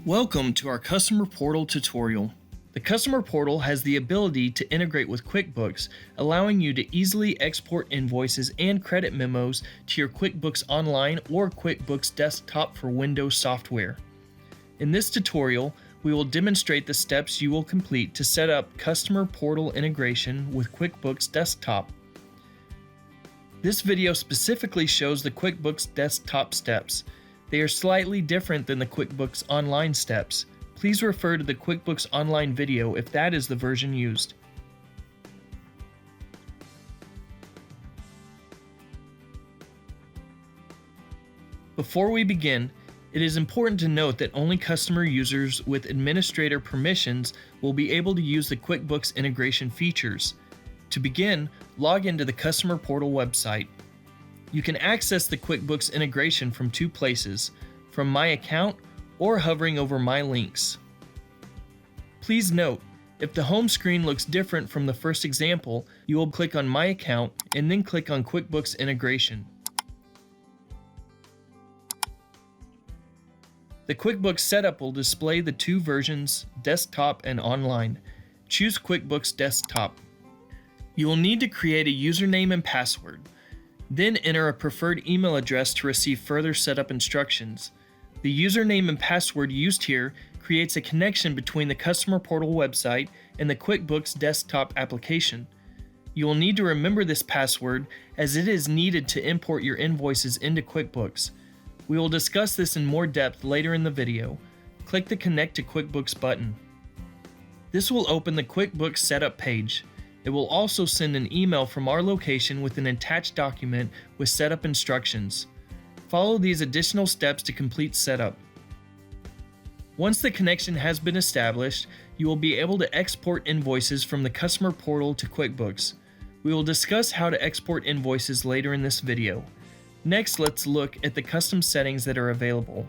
Welcome to our Customer Portal tutorial. The Customer Portal has the ability to integrate with QuickBooks, allowing you to easily export invoices and credit memos to your QuickBooks Online or QuickBooks Desktop for Windows software. In this tutorial, we will demonstrate the steps you will complete to set up Customer Portal integration with QuickBooks Desktop. This video specifically shows the QuickBooks Desktop steps. They are slightly different than the QuickBooks Online steps. Please refer to the QuickBooks Online video if that is the version used. Before we begin, it is important to note that only customer users with administrator permissions will be able to use the QuickBooks integration features. To begin, log into the Customer Portal website. You can access the QuickBooks integration from two places, from My Account or hovering over My Links. Please note, if the home screen looks different from the first example, you will click on My Account and then click on QuickBooks Integration. The QuickBooks setup will display the two versions, Desktop and Online. Choose QuickBooks Desktop. You will need to create a username and password. Then enter a preferred email address to receive further setup instructions. The username and password used here creates a connection between the Customer Portal website and the QuickBooks Desktop application. You will need to remember this password as it is needed to import your invoices into QuickBooks. We will discuss this in more depth later in the video. Click the Connect to QuickBooks button. This will open the QuickBooks Setup page. It will also send an email from our location with an attached document with setup instructions. Follow these additional steps to complete setup. Once the connection has been established, you will be able to export invoices from the Customer Portal to QuickBooks. We will discuss how to export invoices later in this video. Next, let's look at the custom settings that are available.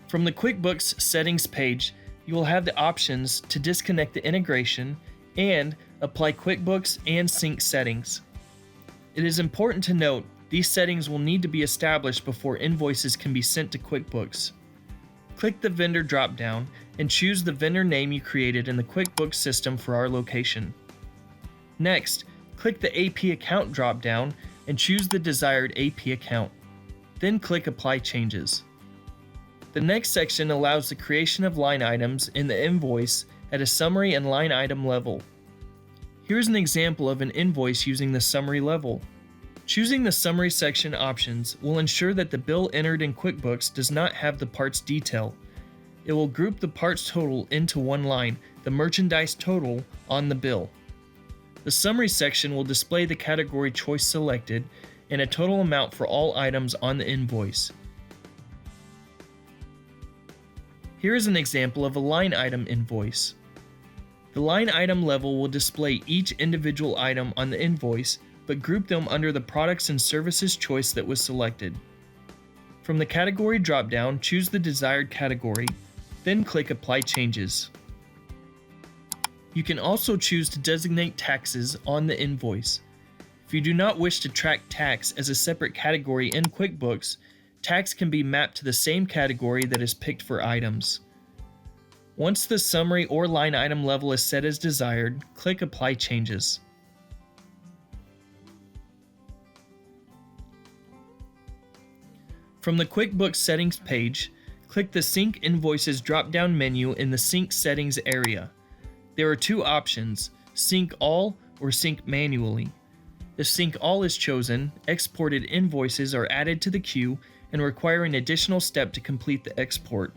From the QuickBooks Settings page, you will have the options to disconnect the integration and apply QuickBooks and sync settings. It is important to note these settings will need to be established before invoices can be sent to QuickBooks. Click the vendor drop-down and choose the vendor name you created in the QuickBooks system for our location. Next, click the AP account drop-down and choose the desired AP account. Then click Apply Changes. The next section allows the creation of line items in the invoice at a summary and line item level. Here's an example of an invoice using the summary level. Choosing the summary section options will ensure that the bill entered in QuickBooks does not have the parts detail. It will group the parts total into one line, the merchandise total, on the bill. The summary section will display the category choice selected and a total amount for all items on the invoice. Here is an example of a line item invoice. The line item level will display each individual item on the invoice, but group them under the products and services choice that was selected. From the category drop-down, choose the desired category, then click Apply Changes. You can also choose to designate taxes on the invoice. If you do not wish to track tax as a separate category in QuickBooks, tax can be mapped to the same category that is picked for items. Once the summary or line item level is set as desired, click Apply Changes. From the QuickBooks Settings page, click the Sync Invoices drop-down menu in the Sync Settings area. There are two options, Sync All or Sync Manually. If Sync All is chosen, exported invoices are added to the queue and require an additional step to complete the export.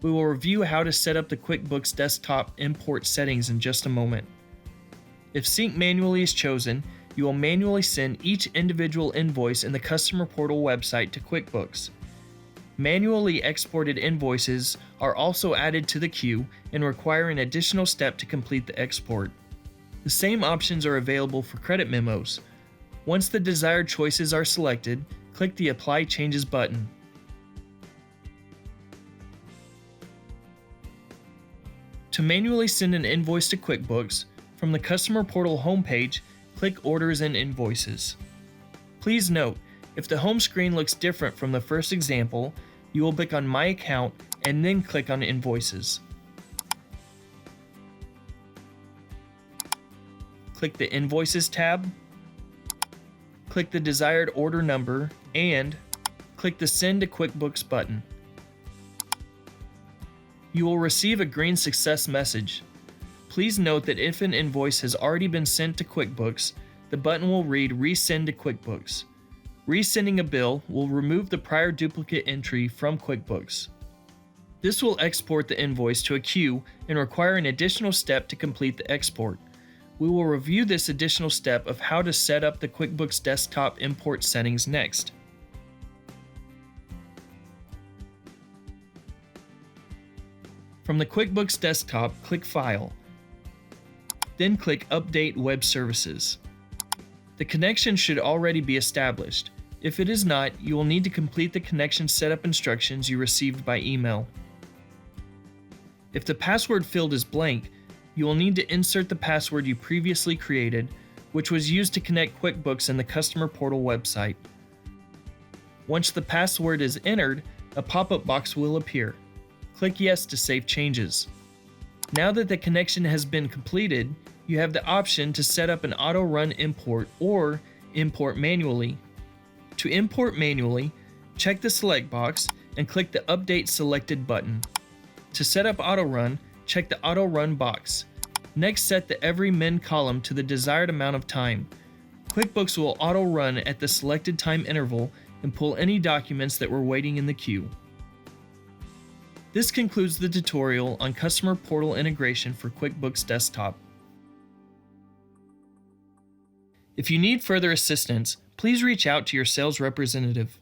We will review how to set up the QuickBooks Desktop import settings in just a moment. If Sync Manually is chosen, you will manually send each individual invoice in the Customer Portal website to QuickBooks. Manually exported invoices are also added to the queue and require an additional step to complete the export. The same options are available for credit memos. Once the desired choices are selected, click the Apply Changes button. To manually send an invoice to QuickBooks, from the Customer Portal homepage, click Orders and Invoices. Please note, If the home screen looks different from the first example, you will click on My Account and then click on Invoices. Click the Invoices tab, click the desired order number, and click the Send to QuickBooks button. You will receive a green success message. Please note that if an invoice has already been sent to QuickBooks, the button will read Resend to QuickBooks. Resending a bill will remove the prior duplicate entry from QuickBooks. This will export the invoice to a queue and require an additional step to complete the export. We will review this additional step of how to set up the QuickBooks Desktop import settings next. From the QuickBooks Desktop, click File. Then click Update Web Services. The connection should already be established. If it is not, you will need to complete the connection setup instructions you received by email. If the password field is blank, you will need to insert the password you previously created, which was used to connect QuickBooks in the Customer Portal website. Once the password is entered, a pop-up box will appear. Click Yes to save changes. Now that the connection has been completed, you have the option to set up an auto-run import or import manually. To import manually, check the select box and click the Update Selected button. To set up auto-run, check the auto-run box. Next, set the Every Min column to the desired amount of time. QuickBooks will auto-run at the selected time interval and pull any documents that were waiting in the queue. This concludes the tutorial on Customer Portal integration for QuickBooks Desktop. If you need further assistance, please reach out to your sales representative.